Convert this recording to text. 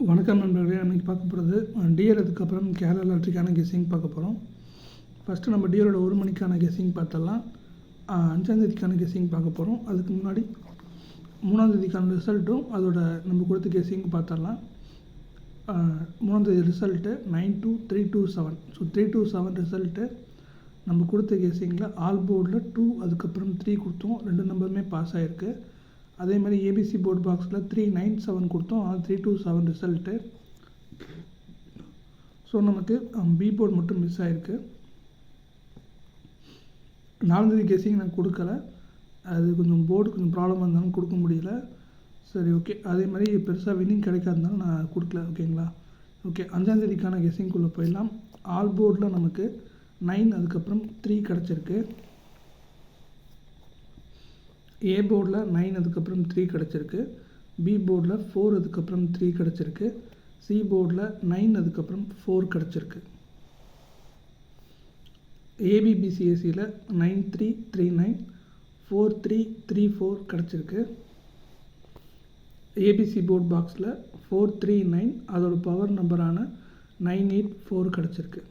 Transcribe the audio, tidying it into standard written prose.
வணக்கம் நண்பர்களே. அன்றைக்கி பார்க்க போகிறது டிஎல். அதுக்கப்புறம் கேரளா லாட்ரிக்கான கெஸ்ஸிங் பார்க்க போகிறோம். ஃபஸ்ட்டு நம்ம டிஎலோட 1 மணிக்கான கெஸ்ஸிங் பார்த்தலாம். 5ஆம் தேதிக்கான கெஸ்ஸிங் பார்க்க போகிறோம். அதுக்கு முன்னாடி 3ஆம் தேதிக்கான ரிசல்ட்டும் அதோட நம்ம கொடுத்த கெஸ்ஸிங் பார்த்துடலாம். 3ஆம் தேதி ரிசல்ட்டு 92327. ஸோ 327 ரிசல்ட்டு நம்ம கொடுத்த கெஸ்ஸிங்கில் ஆல் போர்டில் 2 அதுக்கப்புறம் 3 கொடுத்தோம். 2 நம்பருமே பாஸ் ஆகிருக்கு. அதே மாதிரி ஏபிசி போர்ட் பாக்ஸில் 397 கொடுத்தோம். 327 ரிசல்ட்டு. ஸோ நமக்கு பி போர்டு மட்டும் மிஸ் ஆகிருக்கு. 4ஆம் தேதி கெஸ்ஸிங் நான் கொடுக்கல. அது கொஞ்சம் போர்டு கொஞ்சம் ப்ராப்ளம் இருந்தாலும் கொடுக்க முடியல. சரி, ஓகே. அதே மாதிரி பெருசாக வின்னிங் கிடைக்காதனால நான் கொடுக்கல. ஓகேங்களா? ஓகே. 5ஆம் தேதிக்கான கெஸ்ஸிங்குள்ளே போயிடலாம். ஆல் போர்டில் நமக்கு 9 அதுக்கப்புறம் 3 கிடச்சிருக்கு. ஏ போர்டில் 9 அதுக்கப்புறம் 3 கிடச்சிருக்கு. பி போர்டில் 4 அதுக்கப்புறம் 3 கிடச்சிருக்கு. சி போர்டில் 9 அதுக்கப்புறம் 4 கிடச்சிருக்கு. ஏபிபிசிஎஸ்சியில் 9339 4334 கிடச்சிருக்கு. ஏபிசி போர்ட் பாக்ஸில் 439 அதோட பவர் நம்பரான 984 கிடச்சிருக்கு.